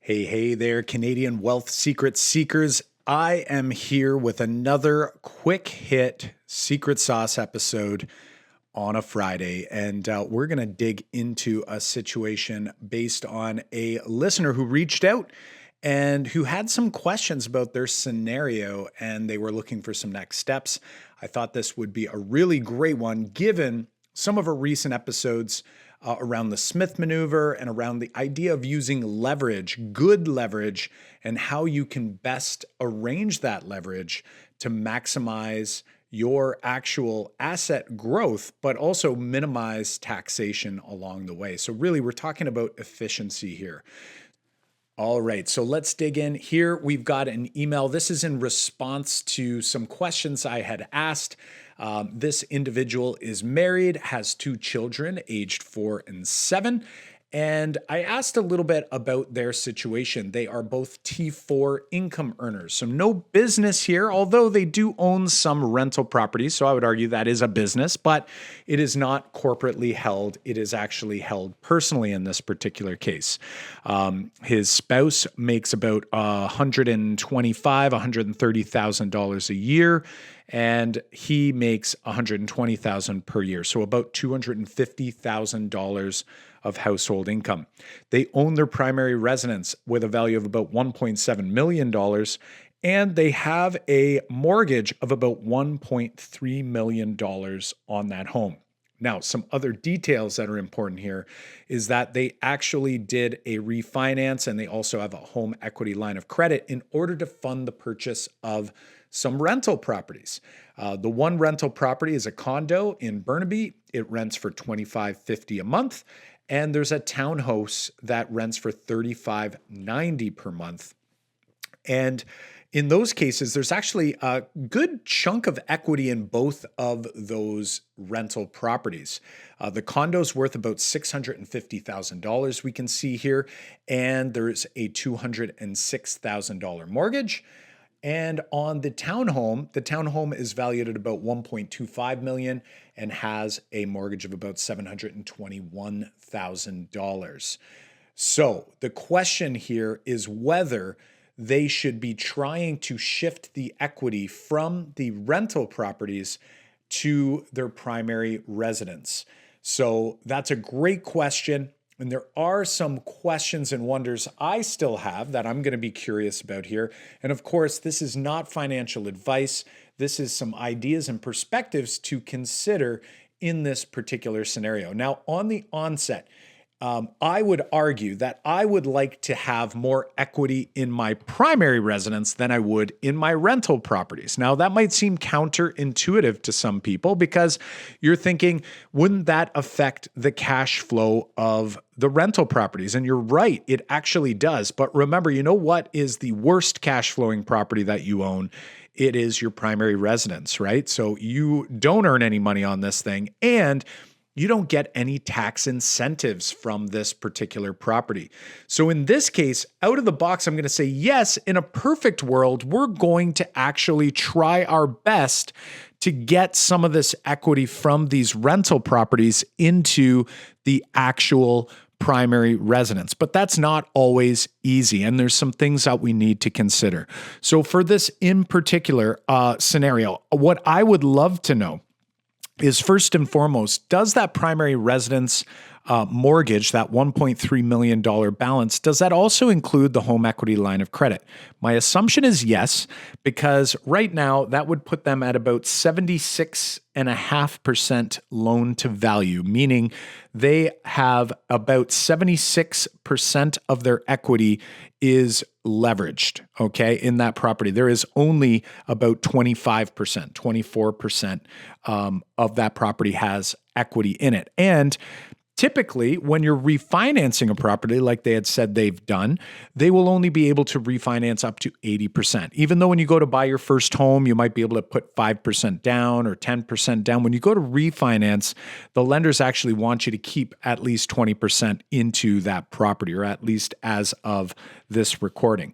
Hey there, Canadian wealth secret seekers. I am here with another quick hit secret sauce episode on a Friday. And we're going to dig into a situation based on a listener who reached out and who had some questions about their scenario and they were looking for some next steps. I thought this would be a really great one given some of our recent episodes around the Smith maneuver and around the idea of using leverage, good leverage, and how you can best arrange that leverage to maximize your actual asset growth, but also minimize taxation along the way. So really, we're talking about efficiency here. All right, so let's dig in. Here we've got an email. This is in response to some questions I had asked. This individual is married, has two children, aged 4 and 7. And I asked a little bit about their situation. They are both T4 income earners. So no business here, although they do own some rental properties. So I would argue that is a business, but it is not corporately held. It is actually held personally in this particular case. His spouse makes about $125,000, $130,000 a year. And he makes $120,000 per year, so about $250,000 of household income. They own their primary residence with a value of about $1.7 million, and they have a mortgage of about $1.3 million on that home. Now, some other details that are important here is that they actually did a refinance and they also have a home equity line of credit in order to fund the purchase of some rental properties. The one rental property is a condo in Burnaby. It rents for $25.50 a month. And there's a townhouse that rents for $35.90 per month. And in those cases, there's actually a good chunk of equity in both of those rental properties. The condo's worth about $650,000 we can see here, and there's a $206,000 mortgage. And on the townhome is valued at about $1.25 million and has a mortgage of about $721,000. So the question here is whether they should be trying to shift the equity from the rental properties to their primary residence. So that's a great question. And there are some questions and wonders I still have that I'm going to be curious about here. And of course, this is not financial advice. This is some ideas and perspectives to consider in this particular scenario. Now, on the onset, I would argue that I would like to have more equity in my primary residence than I would in my rental properties. Now, that might seem counterintuitive to some people because you're thinking, wouldn't that affect the cash flow of the rental properties? And you're right, it actually does. But remember, you know what is the worst cash flowing property that you own? It is your primary residence, right? So you don't earn any money on this thing, and you don't get any tax incentives from this particular property. So in this case, out of the box, I'm going to say, yes, in a perfect world, we're going to actually try our best to get some of this equity from these rental properties into the actual primary residence. But that's not always easy. And there's some things that we need to consider. So for this in particular scenario, what I would love to know is first and foremost, does that primary residence mortgage, that $1.3 million balance, does that also include the home equity line of credit? My assumption is yes, because right now that would put them at about 76.5% loan to value, meaning they have about 76% of their equity is leveraged, okay, in that property. There is only about 25%, 24% of that property has equity in it. And typically, when you're refinancing a property like they had said they've done, they will only be able to refinance up to 80%. Even though when you go to buy your first home, you might be able to put 5% down or 10% down. When you go to refinance, the lenders actually want you to keep at least 20% into that property, or at least as of this recording.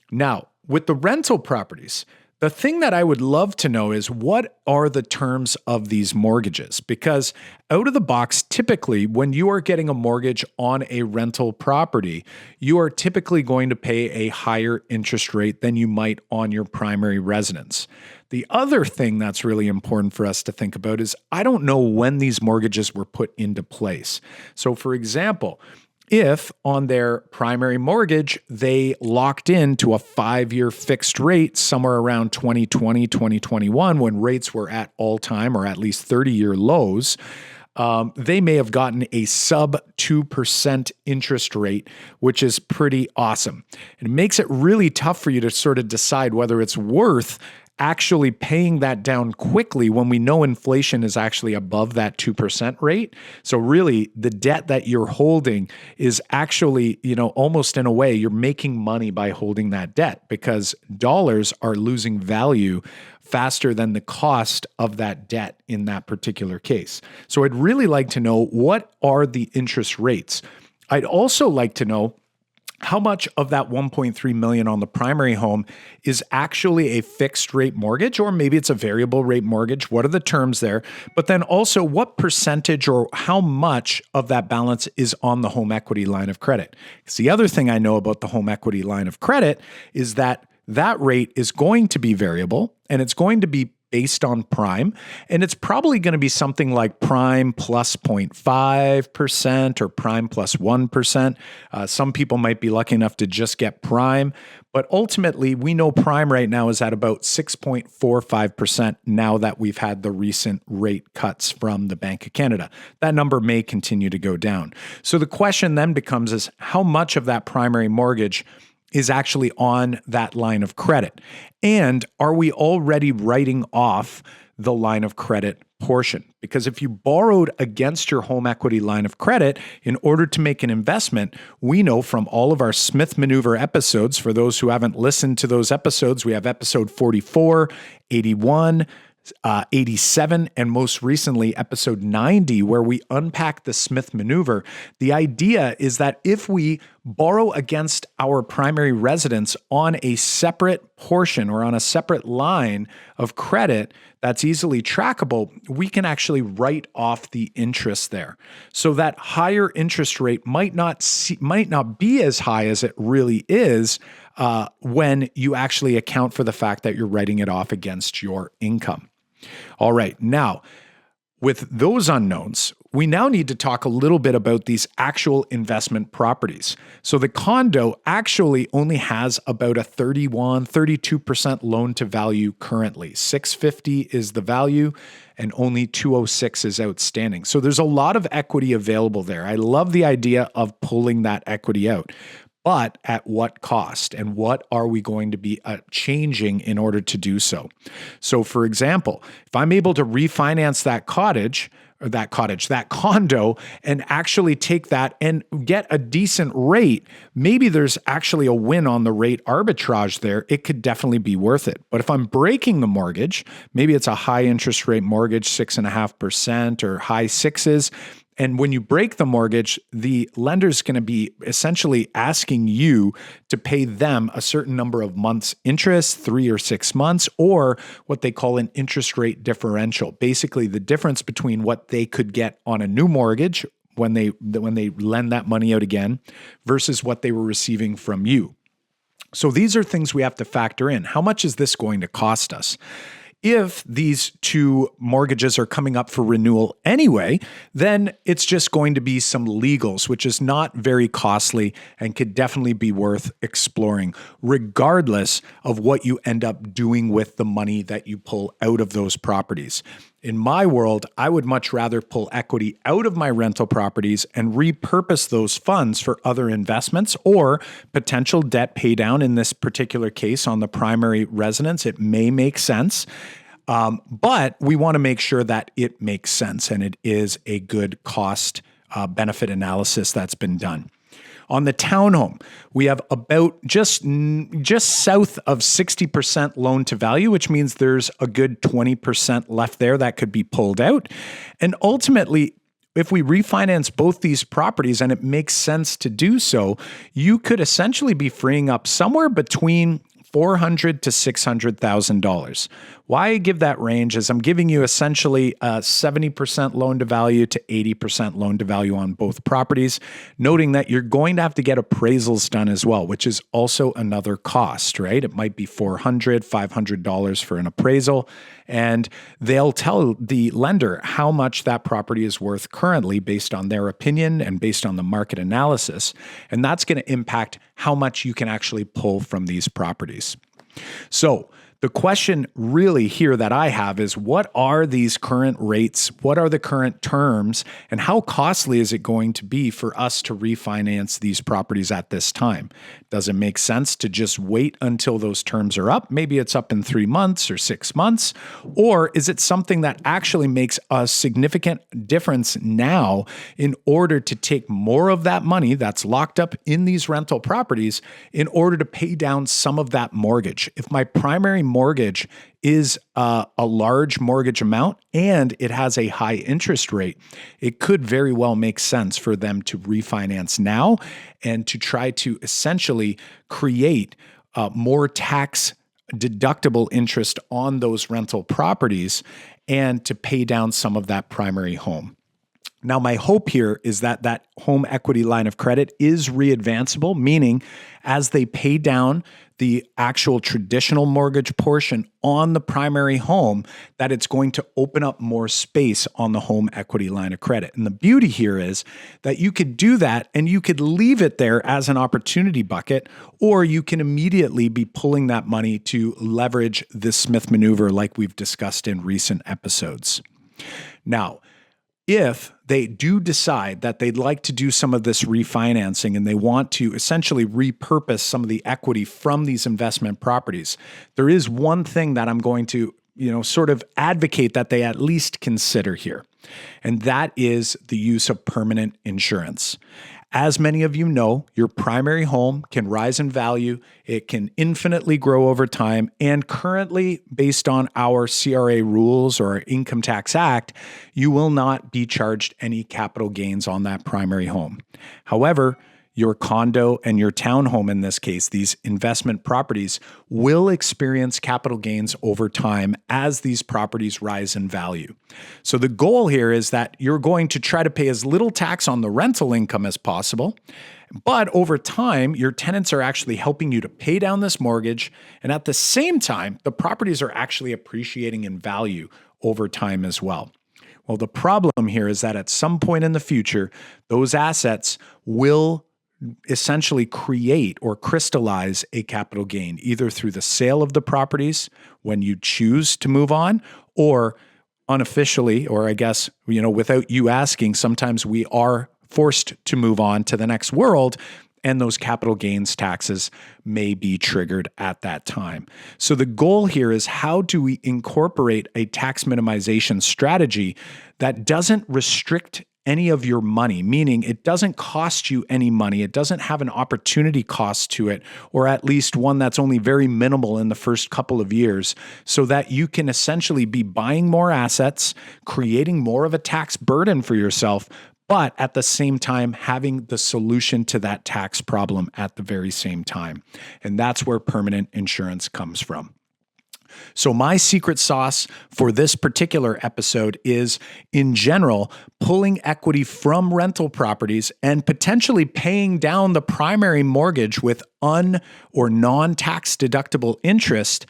Now, with the rental properties, The thing that I would love to know is what are the terms of these mortgages? Because out of the box, typically, when you are getting a mortgage on a rental property, you are typically going to pay a higher interest rate than you might on your primary residence. The other thing that's really important for us to think about is I don't know when these mortgages were put into place. So, for example, if on their primary mortgage, they locked into a 5-year fixed rate somewhere around 2020, 2021, when rates were at all-time or at least 30-year lows, they may have gotten a sub 2% interest rate, which is pretty awesome. And it makes it really tough for you to sort of decide whether it's worth actually paying that down quickly when we know inflation is actually above that 2% rate. So really the debt that you're holding is actually, almost in a way you're making money by holding that debt because dollars are losing value faster than the cost of that debt in that particular case. So I'd really like to know what are the interest rates. I'd also like to know how much of that 1.3 million on the primary home is actually a fixed rate mortgage, or maybe it's a variable rate mortgage. What are the terms there? But then also what percentage or how much of that balance is on the home equity line of credit? Because the other thing I know about the home equity line of credit is that rate is going to be variable and it's going to be based on prime, and it's probably going to be something like prime plus 0.5% or prime plus 1%. Some people might be lucky enough to just get prime, but ultimately we know prime right now is at about 6.45% now that we've had the recent rate cuts from the Bank of Canada. That number may continue to go down. So the question then becomes is how much of that primary mortgage is actually on that line of credit? And are we already writing off the line of credit portion? Because if you borrowed against your home equity line of credit in order to make an investment, we know from all of our Smith Maneuver episodes, for those who haven't listened to those episodes, we have episode 44, 81, 87, and most recently, episode 90, where we unpack the Smith Maneuver. The idea is that if we borrow against our primary residence on a separate portion or on a separate line of credit that's easily trackable, we can actually write off the interest there. So that higher interest rate might not be as high as it really is when you actually account for the fact that you're writing it off against your income. All right, now, with those unknowns, we now need to talk a little bit about these actual investment properties. So the condo actually only has about a 32% loan to value currently. 650 is the value and only 206 is outstanding. So there's a lot of equity available there. I love the idea of pulling that equity out. But at what cost? And what are we going to be changing in order to do so? So for example, if I'm able to refinance that condo, and actually take that and get a decent rate, maybe there's actually a win on the rate arbitrage there. It could definitely be worth it. But if I'm breaking the mortgage, maybe it's a high interest rate mortgage, 6.5% or high sixes. And when you break the mortgage, the lender's going to be essentially asking you to pay them a certain number of months interest, 3 or 6 months, or what they call an interest rate differential. Basically, the difference between what they could get on a new mortgage when they lend that money out again versus what they were receiving from you. So these are things we have to factor in. How much is this going to cost us? If these two mortgages are coming up for renewal anyway, then it's just going to be some legals, which is not very costly and could definitely be worth exploring, regardless of what you end up doing with the money that you pull out of those properties. In my world, I would much rather pull equity out of my rental properties and repurpose those funds for other investments or potential debt pay down. In this particular case, on the primary residence, it may make sense. But we want to make sure that it makes sense and it is a good cost benefit analysis that's been done. On the townhome, we have about just south of 60% loan to value, which means there's a good 20% left there that could be pulled out. And ultimately, if we refinance both these properties and it makes sense to do so, you could essentially be freeing up somewhere between $400,000 to $600,000. Why I give that range is I'm giving you essentially a 70% loan to value to 80% loan to value on both properties, noting that you're going to have to get appraisals done as well, which is also another cost, right? It might be $400, $500 for an appraisal, and they'll tell the lender how much that property is worth currently based on their opinion and based on the market analysis. And that's going to impact how much you can actually pull from these properties. So the question really here that I have is, what are these current rates? What are the current terms? And how costly is it going to be for us to refinance these properties at this time? Does it make sense to just wait until those terms are up? Maybe it's up in 3 months or 6 months. Or is it something that actually makes a significant difference now in order to take more of that money that's locked up in these rental properties in order to pay down some of that mortgage? If my primary mortgage is a large mortgage amount and it has a high interest rate, it could very well make sense for them to refinance now and to try to essentially create more tax deductible interest on those rental properties and to pay down some of that primary home. Now, my hope here is that that home equity line of credit is readvanceable, meaning as they pay down the actual traditional mortgage portion on the primary home, that it's going to open up more space on the home equity line of credit. And the beauty here is that you could do that and you could leave it there as an opportunity bucket, or you can immediately be pulling that money to leverage the Smith maneuver like we've discussed in recent episodes. Now, if they do decide that they'd like to do some of this refinancing and they want to essentially repurpose some of the equity from these investment properties, there is one thing that I'm going to, sort of advocate that they at least consider here, and that is the use of permanent insurance. As many of you know, your primary home can rise in value, it can infinitely grow over time, and currently, based on our CRA rules or our Income Tax Act, you will not be charged any capital gains on that primary home. However, your condo and your townhome, in this case, these investment properties, will experience capital gains over time as these properties rise in value. So the goal here is that you're going to try to pay as little tax on the rental income as possible, but over time, your tenants are actually helping you to pay down this mortgage, and at the same time, the properties are actually appreciating in value over time as well. Well, the problem here is that at some point in the future, those assets will essentially create or crystallize a capital gain, either through the sale of the properties when you choose to move on, or unofficially, or I guess, without you asking, sometimes we are forced to move on to the next world, and those capital gains taxes may be triggered at that time. So the goal here is, how do we incorporate a tax minimization strategy that doesn't restrict any of your money, meaning it doesn't cost you any money, it doesn't have an opportunity cost to it, or at least one that's only very minimal in the first couple of years, so that you can essentially be buying more assets, creating more of a tax burden for yourself, but at the same time having the solution to that tax problem at the very same time. And that's where permanent insurance comes from. So my secret sauce for this particular episode is, in general, pulling equity from rental properties and potentially paying down the primary mortgage with or non-tax deductible interest,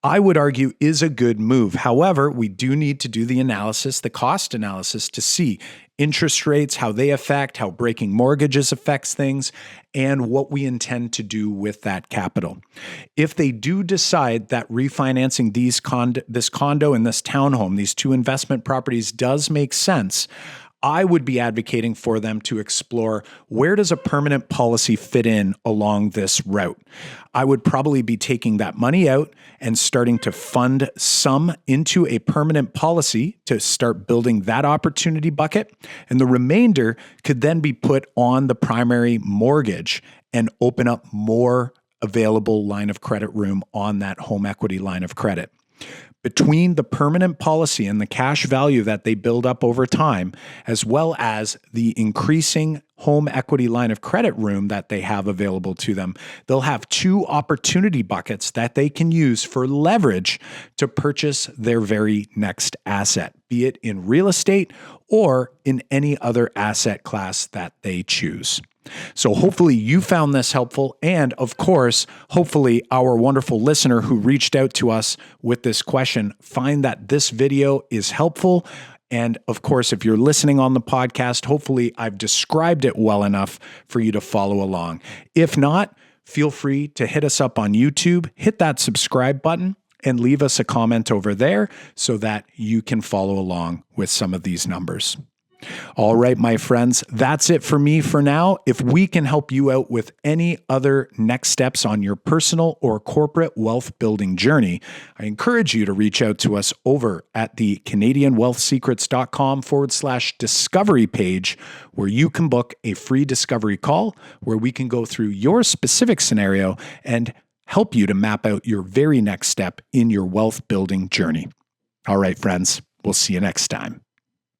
I would argue is a good move. However, we do need to do the analysis, the cost analysis, to see interest rates, how they affect, how breaking mortgages affects things, and what we intend to do with that capital. If they do decide that refinancing this condo and this townhome, these two investment properties, does make sense, I would be advocating for them to explore, where does a permanent policy fit in along this route? I would probably be taking that money out and starting to fund some into a permanent policy to start building that opportunity bucket. And the remainder could then be put on the primary mortgage and open up more available line of credit room on that home equity line of credit. Between the permanent policy and the cash value that they build up over time, as well as the increasing home equity line of credit room that they have available to them, they'll have two opportunity buckets that they can use for leverage to purchase their very next asset, be it in real estate or in any other asset class that they choose. So hopefully you found this helpful. And of course, hopefully our wonderful listener who reached out to us with this question find that this video is helpful. And of course, if you're listening on the podcast, hopefully I've described it well enough for you to follow along. If not, feel free to hit us up on YouTube, hit that subscribe button, and leave us a comment over there so that you can follow along with some of these numbers. All right, my friends, that's it for me for now. If we can help you out with any other next steps on your personal or corporate wealth building journey, I encourage you to reach out to us over at the CanadianWealthSecrets.com/discovery page, where you can book a free discovery call where we can go through your specific scenario and help you to map out your very next step in your wealth building journey. All right, friends, we'll see you next time.